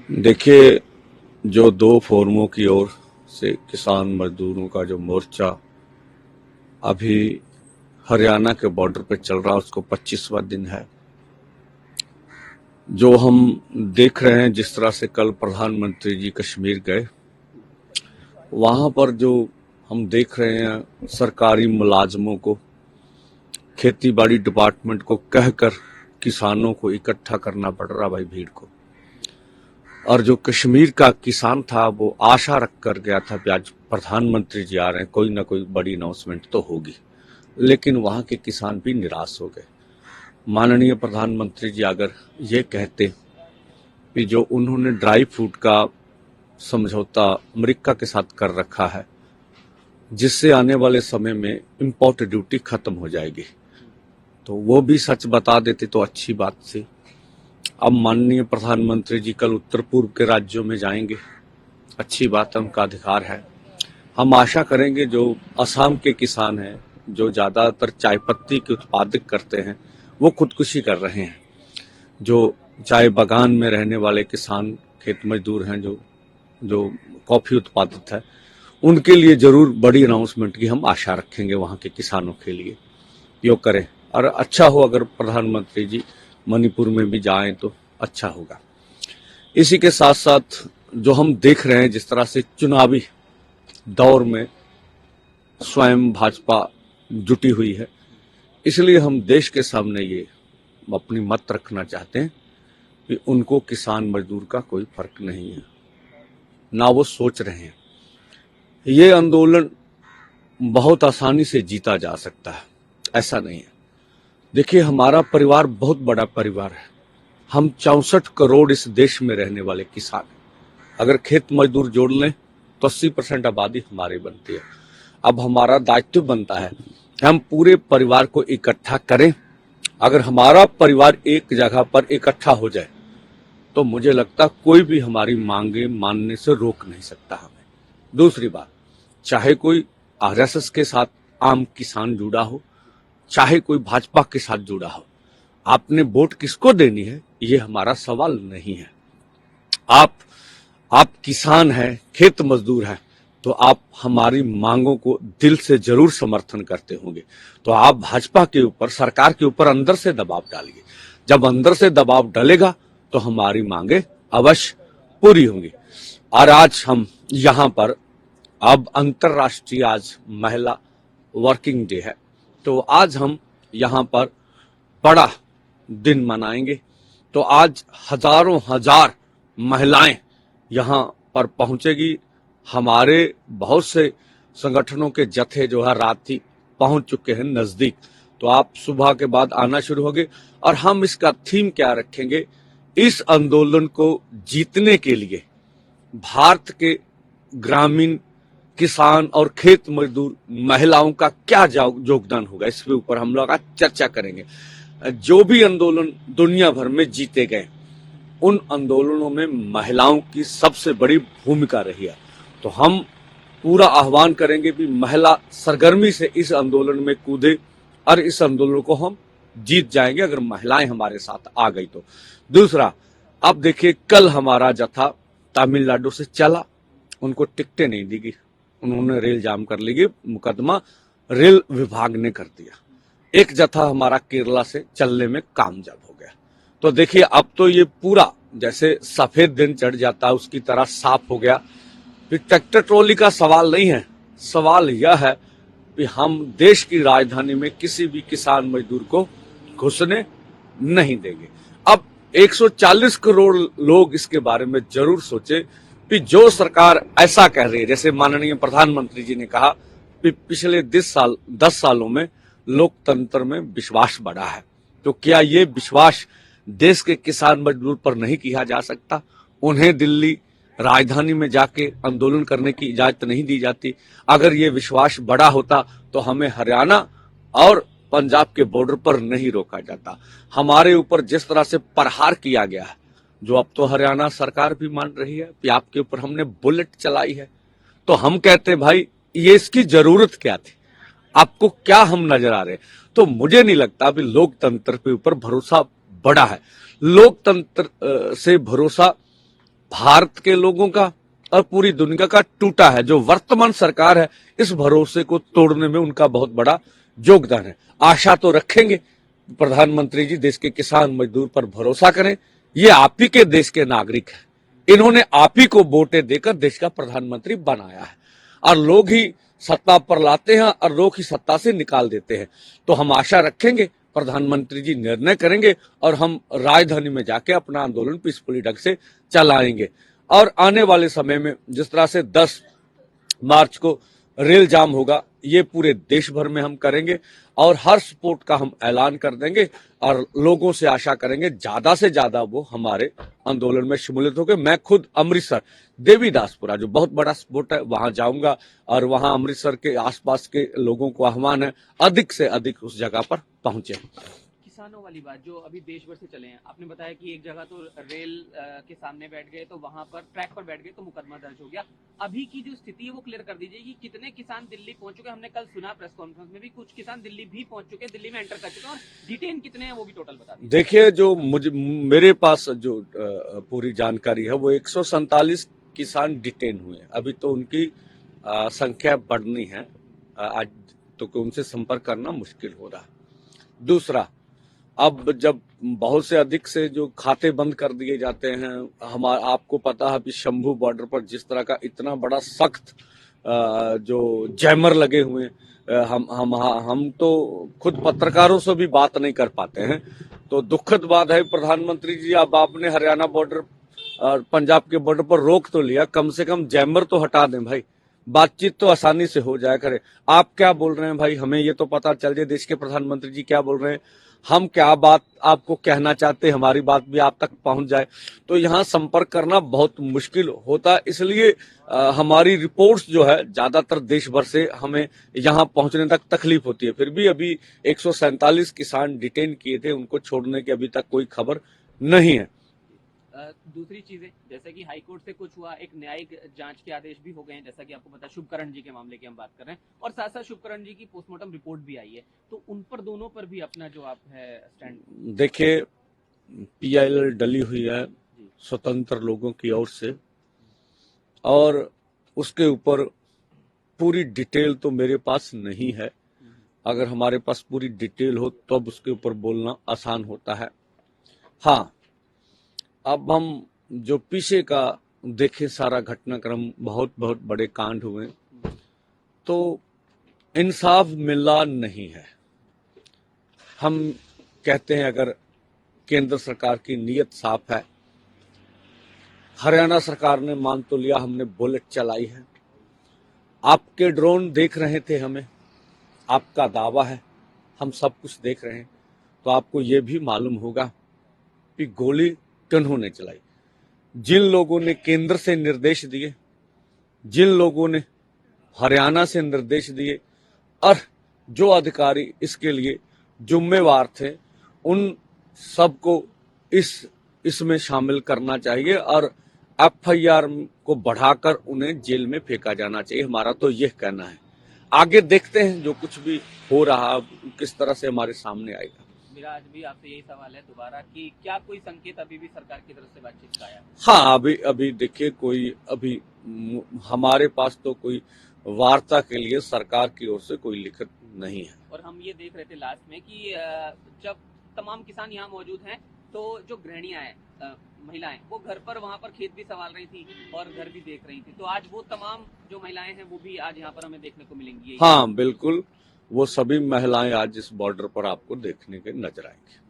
देखिए, जो दो फोरमों की ओर से किसान मजदूरों का जो मोर्चा अभी हरियाणा के बॉर्डर पे चल रहा है, उसको 25वां दिन है। जो हम देख रहे हैं, जिस तरह से कल प्रधानमंत्री जी कश्मीर गए, वहां पर जो हम देख रहे हैं सरकारी मुलाजमों को, खेती बाड़ी डिपार्टमेंट को कहकर किसानों को इकट्ठा करना पड़ रहा भाई, भीड़ को। और जो कश्मीर का किसान था वो आशा रख कर गया था कि आज प्रधानमंत्री जी आ रहे हैं, कोई ना कोई बड़ी अनाउंसमेंट तो होगी, लेकिन वहां के किसान भी निराश हो गए। माननीय प्रधानमंत्री जी अगर ये कहते कि जो उन्होंने ड्राई फ्रूट का समझौता अमेरिका के साथ कर रखा है, जिससे आने वाले समय में इंपोर्ट ड्यूटी खत्म हो जाएगी, तो वो भी सच बता देते तो अच्छी बात थी। अब माननीय प्रधानमंत्री जी कल उत्तर पूर्व के राज्यों में जाएंगे, अच्छी बात है, उनका अधिकार है। हम आशा करेंगे जो असम के किसान हैं, जो ज्यादातर चाय पत्ती के उत्पादक करते हैं, वो खुदकुशी कर रहे हैं। जो चाय बागान में रहने वाले किसान खेत मजदूर हैं, जो जो कॉफी उत्पादित है, उनके लिए जरूर बड़ी अनाउंसमेंट की हम आशा रखेंगे। वहां के किसानों के लिए योग करें, और अच्छा हो अगर प्रधानमंत्री जी मणिपुर में भी जाएं तो अच्छा होगा। इसी के साथ साथ जो हम देख रहे हैं जिस तरह से चुनावी दौर में स्वयं भाजपा जुटी हुई है, इसलिए हम देश के सामने ये अपनी मत रखना चाहते हैं कि उनको किसान मजदूर का कोई फर्क नहीं है, ना वो सोच रहे हैं। ये आंदोलन बहुत आसानी से जीता जा सकता है, ऐसा नहीं है। देखिए, हमारा परिवार बहुत बड़ा परिवार है। हम 64 करोड़ इस देश में रहने वाले किसान हैं। अगर खेत मजदूर जोड़ लें तो 80% आबादी हमारी बनती है। अब हमारा दायित्व बनता है कि हम पूरे परिवार को इकट्ठा करें। अगर हमारा परिवार एक जगह पर इकट्ठा हो जाए तो मुझे लगता कोई भी हमारी मांगे मानने से रोक नहीं सकता हमें। दूसरी बात, चाहे कोई आरएसएस के साथ आम किसान जुड़ा हो, चाहे कोई भाजपा के साथ जुड़ा हो, आपने वोट किसको देनी है ये हमारा सवाल नहीं है। आप किसान हैं, खेत मजदूर हैं, तो आप हमारी मांगों को दिल से जरूर समर्थन करते होंगे। तो आप भाजपा के ऊपर, सरकार के ऊपर अंदर से दबाव डालिए। जब अंदर से दबाव डलेगा तो हमारी मांगे अवश्य पूरी होंगी। और आज हम यहाँ पर, अब अंतर्राष्ट्रीय आज महिला वर्किंग डे है, तो आज हम यहाँ पर बड़ा दिन मनाएंगे। तो आज हजारों हजार महिलाएं यहाँ पर पहुंचेगी। हमारे बहुत से संगठनों के जत्थे जो है रात ही पहुंच चुके हैं नजदीक, तो आप सुबह के बाद आना शुरू होंगे। और हम इसका थीम क्या रखेंगे, इस आंदोलन को जीतने के लिए भारत के ग्रामीण किसान और खेत मजदूर महिलाओं का क्या योगदान होगा, इसके ऊपर हम लोग आज चर्चा करेंगे। जो भी आंदोलन दुनिया भर में जीते गए, उन आंदोलनों में महिलाओं की सबसे बड़ी भूमिका रही है। तो हम पूरा आह्वान करेंगे कि महिला सरगर्मी से इस आंदोलन में कूदे, और इस आंदोलन को हम जीत जाएंगे अगर महिलाएं हमारे साथ आ गई तो। दूसरा, अब देखिए, कल हमारा जत्था तमिलनाडु से चला, उनको टिकटें नहीं दी गई, उन्होंने रेल जाम कर ली, मुकदमा रेल विभाग ने कर दिया। एक जत्था हमारा केरला से चलने में कामयाब हो गया। तो देखिए, अब तो ये पूरा जैसे सफेद दिन चढ़ जाता है उसकी तरह साफ हो गया। फिर ट्रैक्टर ट्रॉली का सवाल नहीं है, सवाल यह है कि हम देश की राजधानी में किसी भी किसान मजदूर को घुसने नहीं देंगे। अब 140 करोड़ लोग इसके बारे में जरूर सोचे कि जो सरकार ऐसा कह रही है, जैसे माननीय प्रधानमंत्री जी ने कहा कि पिछले 10 सालों में लोकतंत्र में विश्वास बढ़ा है, तो क्या ये विश्वास देश के किसान मजदूर पर नहीं किया जा सकता? उन्हें दिल्ली राजधानी में जाके आंदोलन करने की इजाजत नहीं दी जाती? अगर ये विश्वास बड़ा होता तो हमें हरियाणा और पंजाब के बॉर्डर पर नहीं रोका जाता। हमारे ऊपर जिस तरह से प्रहार किया गया है, जो अब तो हरियाणा सरकार भी मान रही है कि आपके ऊपर हमने बुलेट चलाई है, तो हम कहते हैं भाई ये इसकी जरूरत क्या थी, आपको क्या हम नजर आ रहे हैं? तो मुझे नहीं लगता अभी लोकतंत्र के ऊपर भरोसा बड़ा है। लोकतंत्र से भरोसा भारत के लोगों का और पूरी दुनिया का टूटा है। जो वर्तमान सरकार है, इस भरोसे को तोड़ने में उनका बहुत बड़ा योगदान है। आशा तो रखेंगे प्रधानमंत्री जी, देश के किसान मजदूर पर भरोसा करें। ये आप ही के देश के नागरिक हैं, इन्होंने आप ही को वोटें देकर देश का प्रधानमंत्री बनाया है, और लोग ही सत्ता पर लाते हैं और लोग ही सत्ता से निकाल देते हैं। तो हम आशा रखेंगे प्रधानमंत्री जी निर्णय करेंगे और हम राजधानी में जाके अपना आंदोलन पीसफुली ढंग से चलाएंगे। और आने वाले समय में जिस तरह से 10 मार्च को रेल जाम होगा, ये पूरे देश भर में हम करेंगे और हर सपोर्ट का हम ऐलान कर देंगे और लोगों से आशा करेंगे ज्यादा से ज्यादा वो हमारे आंदोलन में शमूलियत होकर। मैं खुद अमृतसर देवीदासपुरा, जो बहुत बड़ा स्पॉट है, वहां जाऊंगा और वहां अमृतसर के आसपास के लोगों को आह्वान है अधिक से अधिक उस जगह पर पहुंचे। किसानों वाली बात जो अभी देश भर से चले हैं, आपने बताया कि एक जगह तो रेल के सामने बैठ गए, तो वहां पर ट्रैक पर बैठ गए तो मुकदमा दर्ज हो गया। अभी की जो स्थिति है वो क्लियर कर दीजिए कि कितने किसान दिल्ली पहुंच चुके हैं। हमने कल सुना प्रेस कॉन्फ्रेंस में भी कुछ किसान दिल्ली भी पहुंच चुके हैं, दिल्ली में एंटर कर चुके हैं, और डिटेन कितने हैं वो भी टोटल बता दीजिए। देखिए, जो मेरे पास जो पूरी जानकारी है वो 147 किसान डिटेन हुए हैं। अभी तो उनकी संख्या बढ़नी है, आज तो उनसे संपर्क करना मुश्किल हो रहा है। दूसरा, अब जब बहुत से अधिक से जो खाते बंद कर दिए जाते हैं, आपको पता है कि शंभू बॉर्डर पर जिस तरह का इतना बड़ा सख्त जो जैमर लगे हुए हैं, हम तो खुद पत्रकारों से भी बात नहीं कर पाते हैं। तो दुखद बात है प्रधानमंत्री जी, अब आपने हरियाणा बॉर्डर और पंजाब के बॉर्डर पर रोक तो लिया, कम से कम जैमर तो हटा दें भाई, बातचीत तो आसानी से हो जाया करे। आप क्या बोल रहे हैं भाई, हमें ये तो पता चल जाए देश के प्रधानमंत्री जी क्या बोल रहे हैं, हम क्या बात आपको कहना चाहते हैं, हमारी बात भी आप तक पहुंच जाए। तो यहाँ संपर्क करना बहुत मुश्किल होता है, इसलिए हमारी रिपोर्ट्स जो है ज्यादातर देश भर से हमें यहाँ पहुंचने तक तकलीफ होती है। फिर भी अभी 147 किसान डिटेन किए थे, उनको छोड़ने की अभी तक कोई खबर नहीं है। दूसरी चीजें जैसे कि हाईकोर्ट से कुछ हुआ, एक न्यायिक जांच के आदेश भी हो गए हैं, जैसा कि आपको पता है शुभकरण जी के मामले की हम बात कर रहे हैं, और साथ साथ शुभकरण जी की पोस्टमार्टम रिपोर्ट भी आई है, तो उन पर दोनों पर भी अपना जो आप है स्टैंड। देखिए, PIL डली हुई है स्वतंत्र लोगों की ओर से, और उसके ऊपर पूरी डिटेल तो मेरे पास नहीं है। अगर हमारे पास पूरी डिटेल हो तो अब उसके ऊपर बोलना आसान होता है। हाँ, अब हम जो पीछे का देखें सारा घटनाक्रम, बहुत बहुत बड़े कांड हुए, तो इंसाफ मिला नहीं है। हम कहते हैं अगर केंद्र सरकार की नीयत साफ है, हरियाणा सरकार ने मान तो लिया, हमने बुलेट चलाई है, आपके ड्रोन देख रहे थे हमें, आपका दावा है, हम सब कुछ देख रहे हैं, तो आपको ये भी मालूम होगा कि गोली किन्होंने चलाई। जिन लोगों ने केंद्र से निर्देश दिए, जिन लोगों ने हरियाणा से निर्देश दिए, और जो अधिकारी इसके लिए जिम्मेवार थे, उन सबको इसमें शामिल करना चाहिए और FIR को बढ़ाकर उन्हें जेल में फेंका जाना चाहिए। हमारा तो यह कहना है। आगे देखते हैं जो कुछ भी हो रहा किस तरह से हमारे सामने आएगा। मेरा आज भी आपसे यही सवाल है दोबारा कि क्या कोई संकेत अभी भी सरकार की तरफ से बातचीत का आया? हाँ, अभी देखिए, कोई अभी हमारे पास तो कोई वार्ता के लिए सरकार की ओर से कोई लिखित नहीं है। और हम ये देख रहे थे लास्ट में कि जब तमाम किसान यहाँ मौजूद हैं, तो जो गृहिणियां हैं, महिलाएं, वो घर पर वहां पर खेत भी संभाल रही थी और घर भी देख रही थी, तो आज वो तमाम जो महिलाएं हैं वो भी आज यहाँ पर हमें देखने को मिलेंगी। हाँ बिल्कुल, वो सभी महिलाएं आज इस बॉर्डर पर आपको देखने के नजर आएंगी।